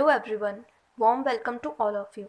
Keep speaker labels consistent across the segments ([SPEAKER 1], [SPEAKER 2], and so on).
[SPEAKER 1] Hello everyone, warm welcome to all of you.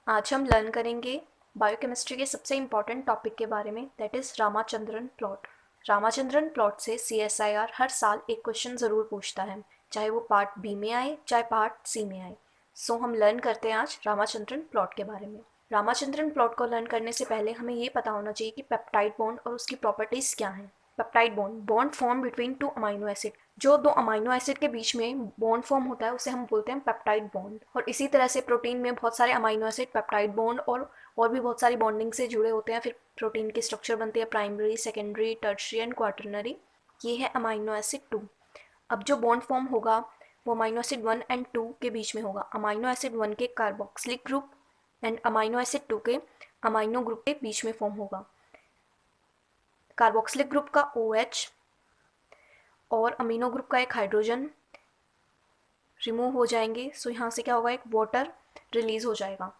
[SPEAKER 1] आज हम learn करेंगे बायोकेमिस्ट्री के सबसे इम्पॉर्टेंट टॉपिक के बारे में, that is Ramachandran plot. Ramachandran plot से सीएसआईआर हर साल एक क्वेश्चन ज़रूर पूछता है, चाहे वो पार्ट बी में आए चाहे पार्ट सी में आए। सो हम लर्न करते हैं आज रामाचंद्रन प्लॉट के बारे में। रामाचंद्रन प्लॉट को लर्न करने से पहले हमें ये पता होना चाहिए कि पेप्टाइड बॉन्ड और उसकी प्रॉपर्टीज़ क्या हैं। Peptide bond, bond form between two amino acid. जो दो अमाइनो एसिड के बीच में बॉन्ड फॉर्म होता है उसे हम बोलते हैं पेप्टाइड बॉन्ड। और इसी तरह से प्रोटीन में बहुत सारे अमाइनो एसिड पेप्टाइड बॉन्ड और भी बहुत सारी बॉन्डिंग से जुड़े होते हैं। फिर प्रोटीन की स्ट्रक्चर बनती है primary, secondary, tertiary and quaternary. ये है अमाइनो एसिड 2। अब जो बॉन्ड फॉर्म होगा वो अमाइनो एसिड 1 एंड 2 के बीच में होगा। अमाइनो एसिड 1 के carboxylic group and amino acid 2 के अमाइनो ग्रुप के बीच में फॉर्म होगा। कार्बोक्सिलिक ग्रुप का OH और अमीनो ग्रुप का एक हाइड्रोजन रिमूव हो जाएंगे। सो यहाँ से क्या होगा, एक वाटर रिलीज हो जाएगा।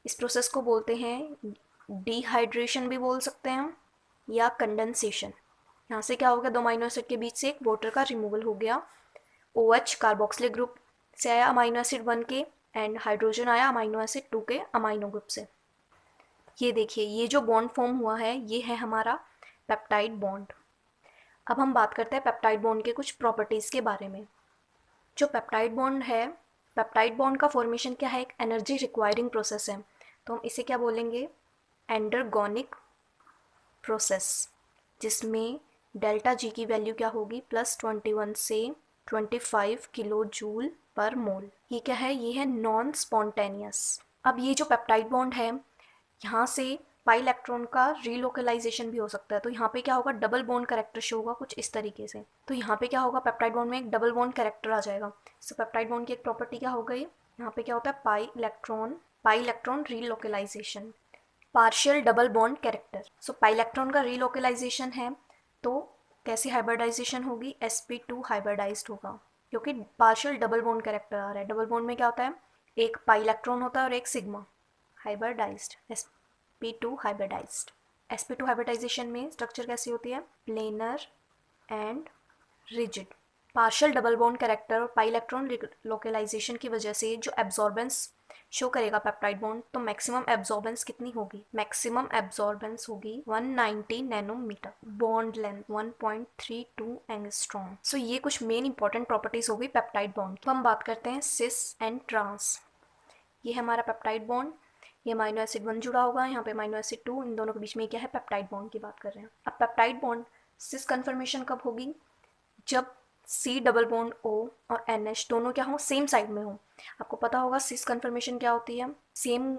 [SPEAKER 1] इस प्रोसेस को बोलते हैं डिहाइड्रेशन भी बोल सकते हैं या कंडेंसेशन। यहाँ से क्या हो गया, दो अमाइनो एसिड के बीच से एक वाटर का रिमूवल हो गया। OH कार्बोक्सिलिक ग्रुप से आया अमाइनो एसिड 1 के एंड हाइड्रोजन आया अमाइनो एसिड 2 के अमाइनो ग्रुप से। ये देखिए, ये जो बॉन्ड फॉर्म हुआ है ये है हमारा पेप्टाइड बॉन्ड। अब हम बात करते हैं पेप्टाइड बॉन्ड के कुछ प्रॉपर्टीज़ के बारे में। जो पेप्टाइड बॉन्ड है, पेप्टाइड बॉन्ड का फॉर्मेशन क्या है, एक एनर्जी रिक्वायरिंग प्रोसेस है। तो हम इसे क्या बोलेंगे, एंडरगोनिक प्रोसेस, जिसमें डेल्टा जी की वैल्यू क्या होगी, +21 से 25 किलो जूल पर मोल। ये क्या है, ये है नॉन स्पॉन्टेनियस। अब ये जो पेप्टाइड बॉन्ड है, यहाँ से पाई इलेक्ट्रॉन का रीलोकलाइजेशन भी हो सकता है। तो यहाँ पे क्या होगा, डबल बॉन्ड कैरेक्टर शो होगा कुछ इस तरीके से। तो यहाँ पे क्या होगा, पेप्टाइड बॉन्ड में एक डबल बॉन्ड कैरेक्टर आ जाएगा। सो पेप्टाइड बॉन्ड की एक प्रॉपर्टी क्या हो गई, यहाँ पे क्या होता है, pi electron relocalization, partial double bond character. So pi electron का रीलोकलाइजेशन है तो कैसी हाइब्रिडाइजेशन होगी, sp2 हाइब्रिडाइज्ड होगा, क्योंकि पार्शियल डबल बॉन्ड कैरेक्टर आ रहा है। डबल बॉन्ड में क्या होता है, एक पाई इलेक्ट्रॉन होता है और एक sigma, hybridized, sp2 hybridized. sp2 hybridization में स्ट्रक्चर कैसी होती है, planar and rigid. Partial double bond character और पाई इलेक्ट्रॉन लोकलाइजेशन की वजह से जो एब्जॉर्बेंस शो करेगा पेप्टाइड बॉन्ड, तो मैक्सिमम एब्जॉर्बेंस कितनी होगी, मैक्सिमम एब्जॉर्बेंस होगी 190 nanometer, bond length 1.32 angstrom. So ये कुछ मेन इंपॉर्टेंट प्रॉपर्टीज होगी पेप्टाइड बॉन्ड। तो हम बात करते हैं सिस एंड ट्रांस। ये है हमारा पेप्टाइड बॉन्ड, ये अमाइनो एसिड 1 जुड़ा होगा, यहाँ पे अमाइनो एसिड 2, इन दोनों के बीच में क्या है, पेप्टाइड बॉन्ड की बात कर रहे हैं। अब पेप्टाइड बॉन्ड सिस कन्फर्मेशन कब होगी, जब C डबल बॉन्ड O और NH दोनों क्या हो, सेम साइड में हो। आपको पता होगा सिस कन्फर्मेशन क्या होती है, सेम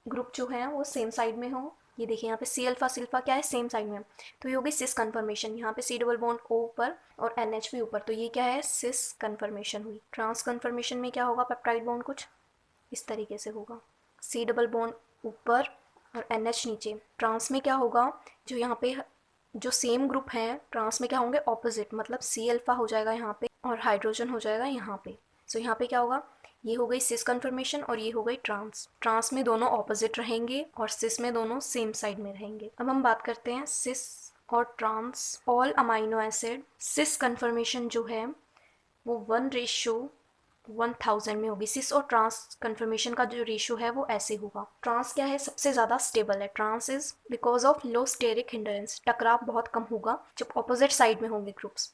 [SPEAKER 1] ग्रुप जो है वो सेम साइड में हो। ये देखिए यहाँ पे C अल्फा सिल्फा क्या है, सेम साइड में। तो ये होगी सिस कन्फर्मेशन, यहाँ पे C डबल बॉन्ड O ऊपर और NH भी ऊपर, तो ये क्या है, सिस कन्फर्मेशन हुई। ट्रांस कन्फर्मेशन में क्या होगा, पेप्टाइड बॉन्ड कुछ इस तरीके से होगा, C डबल बॉन्ड ऊपर और NH नीचे। ट्रांस में क्या होगा, जो यहाँ पे जो सेम ग्रुप है, ट्रांस में क्या होंगे, ऑपोजिट, मतलब C अल्फा हो जाएगा यहाँ पे और हाइड्रोजन हो जाएगा यहाँ पे। सो यहाँ पे क्या होगा, ये हो गई सिस कन्फर्मेशन और ये हो गई ट्रांस। ट्रांस में दोनों ऑपोजिट रहेंगे और सिस में दोनों सेम साइड में रहेंगे। अब हम बात करते हैं सिस और ट्रांस। ऑल अमाइनो एसिड सिस कन्फर्मेशन जो है वो 1:1000 में होगी। सिस और ट्रांस कन्फर्मेशन का जो रेशियो है वो ऐसे होगा। ट्रांस क्या है, सबसे ज़्यादा स्टेबल है। Trans is because of low steric hindrance, टकराव बहुत कम होगा जब ऑपोजिट साइड में होंगे ग्रुप्स।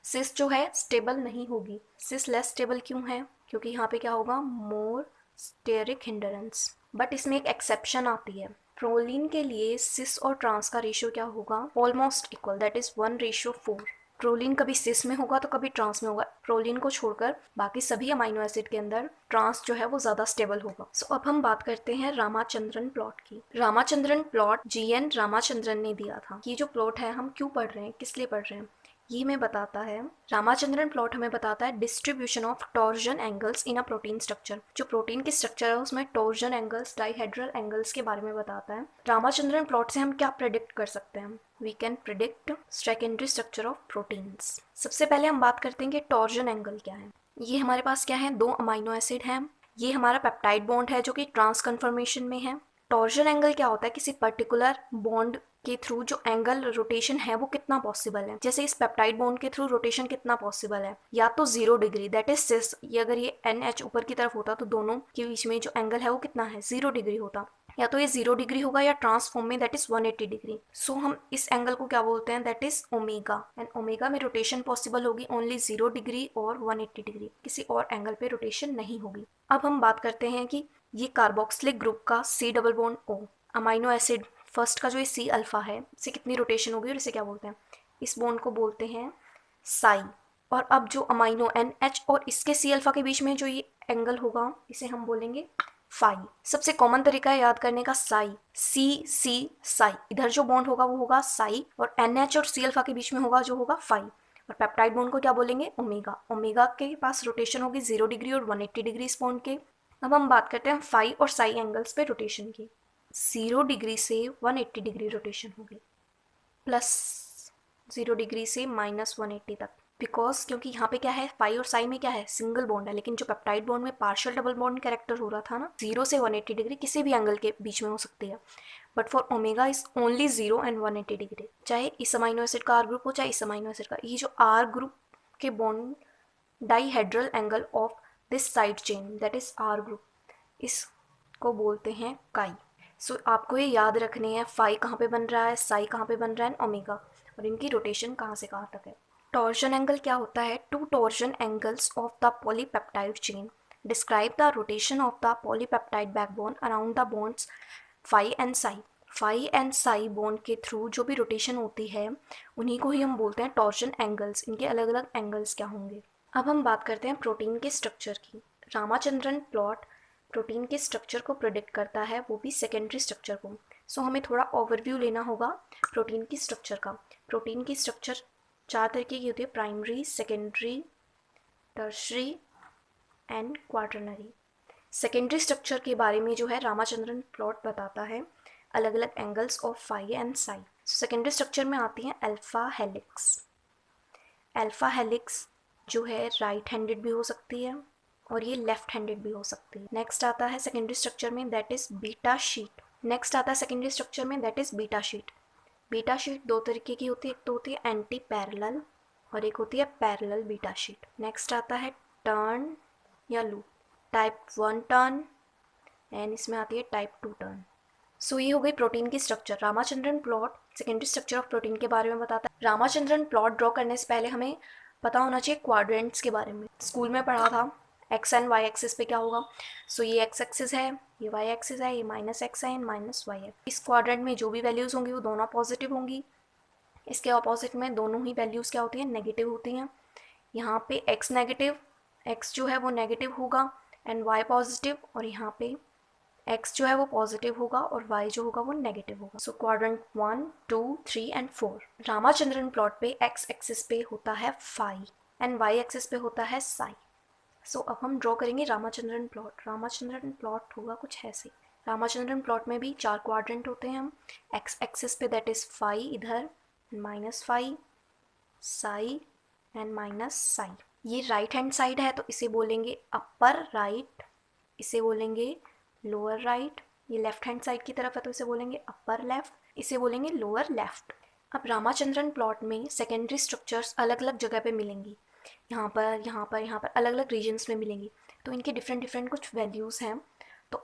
[SPEAKER 1] सिस जो है स्टेबल नहीं होगी। सिस लेस स्टेबल क्यों है, क्योंकि यहाँ पे क्या होगा, मोर स्टेरिक हिंडरेंस। बट इसमें एक एक्सेप्शन आती है, प्रोलीन के लिए सिस और ट्रांस का रेशियो क्या होगा, almost equal, that is 1:4। Proline कभी सिस में होगा तो कभी ट्रांस में होगा। प्रोलीन को छोड़कर बाकी सभी अमाइनो एसिड के अंदर ट्रांस जो है वो ज़्यादा स्टेबल होगा। सो अब हम बात करते हैं रामाचंद्रन प्लॉट की। रामाचंद्रन प्लॉट GN रामाचंद्रन ने दिया था। ये जो प्लॉट है हम क्यों पढ़ रहे हैं, किस लिए पढ़ रहे हैं, ये हमें बताता है। रामाचंद्रन प्लॉट हमें बताता है distribution of torsion angles in a protein structure. जो प्रोटीन की स्ट्रक्चर है उसमें टॉर्जन एंगल्स, डाइहेड्रल एंगल्स के बारे में बताता है। रामाचंद्रन प्लॉट से हम क्या प्रेडिक्ट कर सकते हैं, we can predict secondary structure of proteins. सबसे पहले हम बात करते हैं कि टॉर्जन एंगल क्या है। ये हमारे पास क्या है, दो अमाइनो एसिड हैं। ये हमारा पेप्टाइड बॉन्ड है जो कि ट्रांस कन्फर्मेशन में है। टॉर्जन एंगल क्या होता है, किसी पर्टिकुलर बॉन्ड के थ्रू जो एंगल रोटेशन है वो कितना पॉसिबल है। जैसे इस पेप्टाइड बॉन्ड के थ्रू रोटेशन कितना पॉसिबल है, या तो 0 डिग्री दैट इज सिस, ये अगर ये NH ऊपर की तरफ होता तो दोनों के बीच में जो एंगल है वो कितना है, 0 डिग्री होता, या तो ये 0 डिग्री होगा, या ट्रांसफॉर्म में दैट इज 180 डिग्री। सो हम इस एंगल को क्या बोलते हैं, that is omega, and omega में रोटेशन पॉसिबल होगी ओनली 0 डिग्री और 180 डिग्री, किसी और एंगल पे रोटेशन नहीं होगी। अब हम बात करते हैं कि ये कार्बोक्सिलिक ग्रुप का C double bond O amino acid first का जो ये C अल्फा है, इससे कितनी रोटेशन होगी और इसे क्या बोलते हैं, इस बॉन्ड को बोलते हैं साई। और अब जो अमाइनो NH और इसके C अल्फा के बीच में जो ये एंगल होगा इसे हम बोलेंगे फाई। सबसे कॉमन तरीका है याद करने का साई, C साई, इधर जो बॉन्ड होगा वो होगा साई, और NH और C अल्फा के बीच में होगा जो होगा फाई। और पेप्टाइड बॉन्ड को क्या बोलेंगे, ओमेगा। ओमेगा के पास रोटेशन होगी 0 डिग्री और 180 डिग्री इस बॉन्ड के। अब हम बात करते हैं फाई और साई एंगल्स पे रोटेशन की। 0 डिग्री से 180 डिग्री रोटेशन होगी, प्लस 0 डिग्री से -180 तक, बिकॉज क्योंकि यहाँ पे क्या है, फाई और साई में क्या है, सिंगल बॉन्ड है, लेकिन जो पेप्टाइड बॉन्ड में पार्शियल डबल बॉन्ड कैरेक्टर हो रहा था ना, 0 से 180 डिग्री किसी भी एंगल के बीच में हो सकती है, but for omega is only 0 and 180 degree, चाहे इस अमाइनो एसिड का आर ग्रुप हो चाहे इस अमाइनो एसिड का। ये जो आर ग्रुप के bond dihedral angle of this side chain that is R group, इसको बोलते हैं काई। सो आपको ये याद रखने हैं फाई कहाँ पे बन रहा है, साई कहाँ पे बन रहा है, ओमेगा, और इनकी रोटेशन कहाँ से कहाँ तक है। टॉर्शन एंगल क्या होता है, two torsion angles of the polypeptide chain describe the rotation of the polypeptide backbone around the bonds phi and psi. Phi and psi bond के थ्रू जो भी रोटेशन होती है उन्हीं को ही हम बोलते हैं टॉर्शन एंगल्स। इनके अलग अलग एंगल्स क्या होंगे। अब हम बात करते हैं प्रोटीन के स्ट्रक्चर की। रामाचंद्रन प्लॉट प्रोटीन के स्ट्रक्चर को प्रेडिक्ट करता है, वो भी सेकेंडरी स्ट्रक्चर को। सो हमें थोड़ा ओवरव्यू लेना होगा प्रोटीन की स्ट्रक्चर का। प्रोटीन की स्ट्रक्चर 4 तरीके की होती है, primary, secondary, tertiary and quaternary. Secondary structure के बारे में जो है रामाचंद्रन प्लॉट बताता है अलग अलग angles of phi and psi. Secondary structure में आती हैं अल्फा हेलिक्स। अल्फा हेलिक्स जो है राइट हैंडेड भी हो सकती है और ये लेफ्ट हैंडेड भी हो सकती है। नेक्स्ट आता है सेकेंडरी स्ट्रक्चर में that is beta sheet. Next आता है सेकेंडरी स्ट्रक्चर में that is beta sheet. Beta sheet 2 तरीके की होती है, एक तो होती है एंटी पैरेलल और एक होती है पैरेलल बीटा शीट। नेक्स्ट आता है टर्न या लूप, टाइप 1 टर्न एंड इसमें आती है टाइप 2 टर्न। सो ये हो गई प्रोटीन की structure. Ramachandran plot secondary structure of protein के बारे में बताता है। रामाचंद्रन प्लॉट ड्रॉ करने से पहले हमें पता होना चाहिए क्वाड्रेंट्स के बारे में। स्कूल में पढ़ा था एक्स एंड वाई एक्सिस पे क्या होगा। सो ये एक्स एक्सिस है, ये वाई एक्सिस है, ये -x है एंड -y है। इस क्वाड्रेंट में जो भी वैल्यूज़ होंगी वो दोनों पॉजिटिव होंगी। इसके ऑपोजिट में दोनों ही वैल्यूज़ क्या होती हैं, नेगेटिव होती हैं। यहाँ पे x नेगेटिव, x जो है वो नेगेटिव होगा एंड y पॉजिटिव, और यहाँ पे x जो है वो पॉजिटिव होगा और y जो होगा वो नेगेटिव होगा। सो क्वाड्रेंट 1, 2, 3 एंड 4। रामाचंद्रन प्लॉट पे x एक्सिस पे होता है फाई एंड y एक्सिस पे होता है साई। सो अब हम ड्रॉ करेंगे रामाचंद्रन प्लॉट। रामाचंद्रन प्लॉट होगा कुछ ऐसे। रामाचंद्रन प्लॉट में भी 4 क्वाड्रेंट होते हैं। हम एक्स एक्सिस पे दैट इज़ फाई इधर, -फाई, साई एंड -साई। ये राइट हैंड साइड है तो इसे बोलेंगे अपर राइट, इसे बोलेंगे लोअर राइट। ये लेफ्ट हैंड साइड की तरफ है तो इसे बोलेंगे अपर लेफ्ट, इसे बोलेंगे लोअर लेफ्ट। अब रामाचंद्रन प्लॉट में सेकेंडरी स्ट्रक्चर्स अलग अलग जगह पे मिलेंगी, यहाँ पर यहाँ पर यहाँ पर अलग अलग रीजन्स में मिलेंगी, तो इनके डिफरेंट डिफरेंट कुछ वैल्यूज़ हैं। तो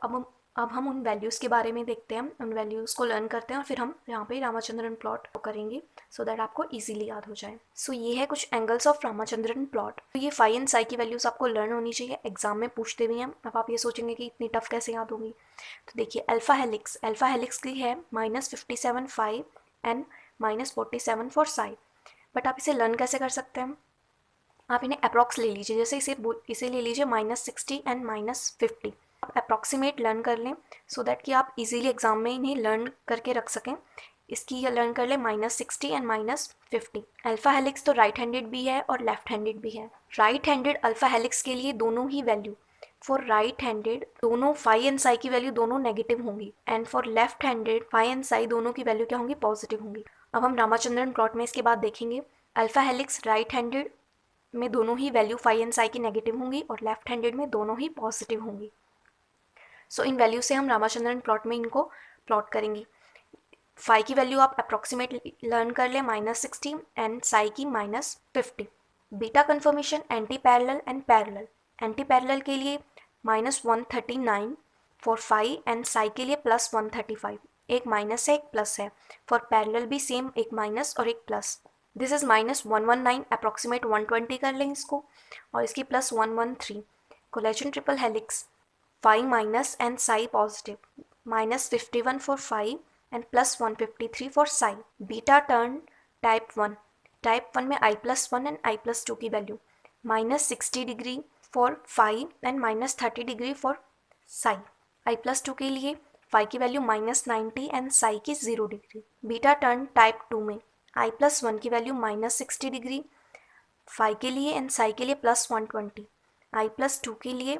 [SPEAKER 1] अब हम उन वैल्यूज़ के बारे में देखते हैं, उन वैल्यूज़ को लर्न करते हैं और फिर हम यहाँ पे रामाचंद्रन प्लॉट करेंगे सो दैट आपको इजीली याद हो जाए। सो ये है कुछ एंगल्स ऑफ रामाचंद्रन प्लॉट। तो ये फाई एंड साई की वैल्यूज़ आपको लर्न होनी चाहिए, एग्जाम में पूछते भी हैं। अब आप ये सोचेंगे कि इतनी टफ कैसे याद होगी, तो देखिए अल्फा हेलिक्स की है -57 phi and -47 for psi. But आप इसे लर्न कैसे कर सकते हैं, आप इन्हें अप्रॉक्स ले लीजिए। जैसे इसे ले लीजिए -60 एंड -50। आप अप्रॉक्सीमेट लर्न कर लें सो दैट कि आप इजीली एग्जाम में इन्हें लर्न करके रख सकें। इसकी लर्न कर लें -60 एंड -50। अल्फा हेलिक्स तो राइट हैंडेड भी है और लेफ्ट हैंडेड भी है। राइट हैंडेड अल्फा हेलिक्स के लिए दोनों ही वैल्यू, फॉर राइट हैंडेड दोनों फाई एंड साई की वैल्यू दोनों नेगेटिव होंगी and for left handed phi and psi दोनों की वैल्यू क्या होंगी, पॉजिटिव होंगी। अब हम रामाचंद्रन प्लॉट में इसके बाद देखेंगे अल्फा हेलिक्स राइट हैंडेड में दोनों ही वैल्यू फाई एंड साई की नेगेटिव होंगी और लेफ्ट हैंडेड में दोनों ही पॉजिटिव होंगी। सो इन वैल्यू से हम रामाचंद्रन प्लॉट में इनको प्लॉट करेंगे। फाई की वैल्यू आप अप्रॉक्सीमेट लर्न कर लें -60 एंड साई की -50। Beta conformation anti parallel and parallel. Anti parallel के लिए -139 फॉर फाई एंड साई के लिए +135। एक माइनस है एक प्लस है। फॉर पैरेलल भी सेम, एक माइनस और एक प्लस। दिस इज -119 अप्रॉक्सीमेट 120 कर लें इसको, और इसकी +113। Collagen triple helix phi minus and psi positive, -51 for phi and +153 for psi. Beta turn type 1। Type 1 में I+1 एंड I+2 की value -60 degree for phi and -30 degree for psi. I+2 के लिए phi की वैल्यू -90 एंड साई की 0 degree. Beta turn type 2 में I+1 की value -60 degree phi के लिए एंड साई के लिए +120। I+2 के लिए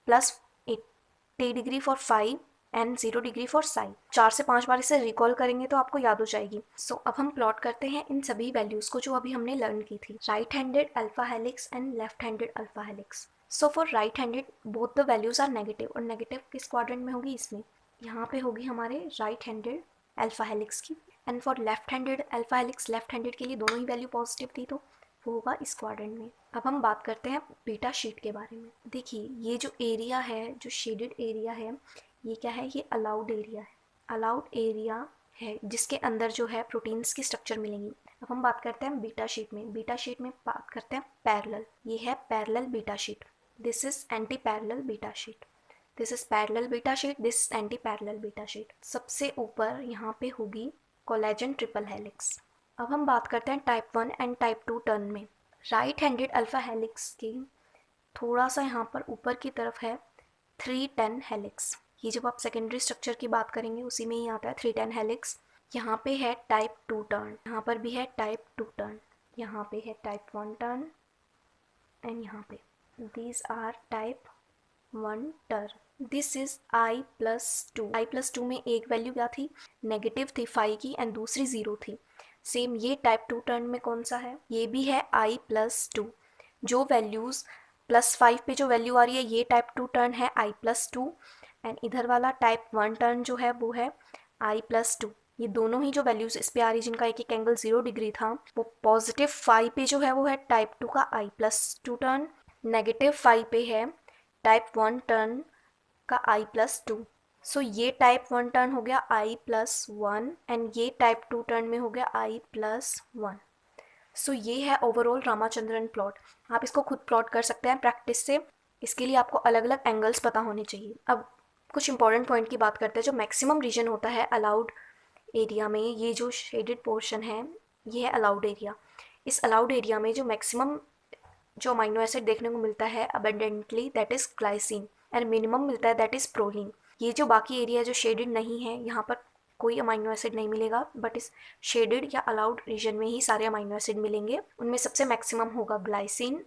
[SPEAKER 1] +80 degree for phi and 0 degree for psi. 4 से 5 बार इसे रिकॉल करेंगे तो आपको याद हो जाएगी। सो अब हम प्लॉट करते हैं इन सभी वैल्यूज़ को जो अभी हमने लर्न की थी। Right handed alpha helix and left handed alpha helix. So for right handed both the values are negative, और नेगेटिव किस क्वाड्रेंट में होगी? इसमें, यहाँ पे होगी हमारे राइट हैंडेड अल्फा हेलिक्स की। And for left handed alpha helix, left handed के लिए दोनों ही वैल्यू पॉजिटिव थी, तो वो होगा इस क्वाड्रेंट में। अब हम बात करते हैं बीटा शीट के बारे में। देखिए, ये जो एरिया है, जो शेडेड एरिया है, ये क्या है? ये अलाउड एरिया है। अलाउड एरिया है जिसके अंदर जो है प्रोटीन्स की स्ट्रक्चर मिलेंगी। अब हम बात करते हैं बीटा शीट में। बीटा शीट में बात करते हैं पैरेलल। ये है parallel beta sheet. This is anti parallel beta sheet. This is parallel beta sheet, this anti parallel beta sheet. सबसे ऊपर यहाँ पे होगी कोलेजन ट्रिपल हेलिक्स। अब हम बात करते हैं टाइप 1 एंड टाइप 2 टर्न में। राइट हैंडेड अल्फा हेलिक्स की थोड़ा सा यहाँ पर ऊपर की तरफ है 310 हेलिक्स। ये जब आप सेकेंडरी स्ट्रक्चर की बात करेंगे उसी में ही आता है 310 हेलिक्स। यहाँ पे है टाइप 2 टर्न, यहाँ पर भी है टाइप 2 टर्न, यहाँ पे है टाइप 1 टर्न एंड यहाँ पे। These are type 1 turn. This is I+2। I+2 में एक वैल्यू क्या थी? नेगेटिव थी फाई की एंड दूसरी 0 थी। सेम ये टाइप 2 टर्न में कौन सा है? ये भी है I+2। जो वैल्यूज़ +5 पे जो वैल्यू आ रही है ये टाइप 2 टर्न है I+2, एंड इधर वाला टाइप 1 टर्न जो है वो है I+2। ये दोनों ही जो वैल्यूज़ इस पे आ रही है जिनका एक एक एंगल 0 डिग्री था, वो पॉजिटिव फाई पे जो है वो है टाइप 2 का I+2 टर्न, नेगेटिव फाई पे है टाइप 1 टर्न का I+2। सो ये टाइप 1 टर्न हो गया I+1 एंड ये टाइप 2 टर्न में हो गया I+1। सो ये है ओवरऑल रामाचंद्रन प्लॉट। आप इसको खुद प्लॉट कर सकते हैं प्रैक्टिस से। इसके लिए आपको अलग अलग एंगल्स पता होने चाहिए। अब कुछ इंपॉर्टेंट पॉइंट की बात करते हैं। जो मैक्सिमम रीजन होता है अलाउड एरिया में, ये जो शेडेड पोर्शन है ये है अलाउड एरिया। इस अलाउड एरिया में जो मैक्सिमम जो अमाइनो एसिड देखने को मिलता है abundantly, that is glycine, and minimum मिलता है दैट इज़ प्रोलीन। ये जो बाकी एरिया जो शेडेड नहीं है, यहाँ पर कोई अमाइनो एसिड नहीं मिलेगा, बट इस शेडेड या अलाउड रीजन में ही सारे अमाइनो एसिड मिलेंगे। उनमें सबसे मैक्सिमम होगा ग्लाइसिन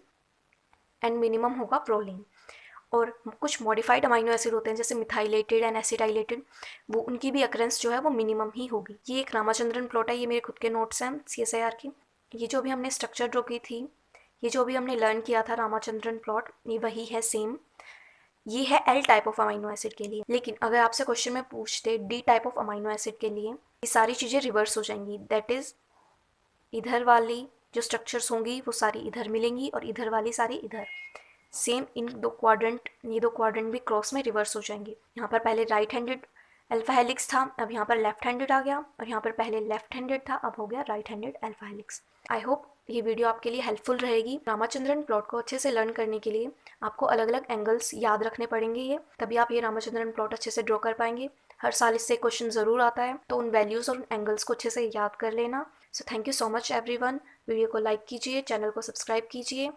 [SPEAKER 1] एंड मिनिमम होगा प्रोलीन। और कुछ मॉडिफाइड अमाइनो एसिड होते हैं जैसे मिथाइलेटेड एंड एसिटाइलेटेड, वो उनकी भी अकरेंस जो है वो मिनिमम ही होगी। ये एक रामाचंद्रन प्लॉट है, ये मेरे खुद के नोट्स हैं CSIR की। ये जो भी हमने स्ट्रक्चर ड्रॉ की थी, ये जो भी हमने लर्न किया था रामाचंद्रन प्लॉट, ये वही है सेम। ये है L type of amino acid के लिए। लेकिन अगर आपसे क्वेश्चन में पूछते D type of amino acid के लिए, ये सारी चीज़ें रिवर्स हो जाएंगी। दैट इज़ इधर वाली जो स्ट्रक्चर्स होंगी वो सारी इधर मिलेंगी और इधर वाली सारी इधर। सेम इन दो क्वाड्रेंट, ये दो क्वाड्रेंट भी क्रॉस में रिवर्स हो जाएंगे। यहाँ पर पहले राइट हैंडेड अल्फा हेलिक्स था, अब यहाँ पर लेफ्ट हैंडेड आ गया, और यहाँ पर पहले लेफ्ट हैंडेड था, अब हो गया right handed alpha helix. I hope ये वीडियो आपके लिए हेल्पफुल रहेगी। रामाचंद्रन प्लॉट को अच्छे से लर्न करने के लिए आपको अलग अलग एंगल्स याद रखने पड़ेंगे, ये तभी आप ये रामाचंद्रन प्लॉट अच्छे से ड्रॉ कर पाएंगे। हर साल इससे क्वेश्चन ज़रूर आता है, तो उन वैल्यूज़ और उन एंगल्स को अच्छे से याद कर लेना। So thank you so much everyone. Video को लाइक कीजिए, चैनल को सब्सक्राइब कीजिए।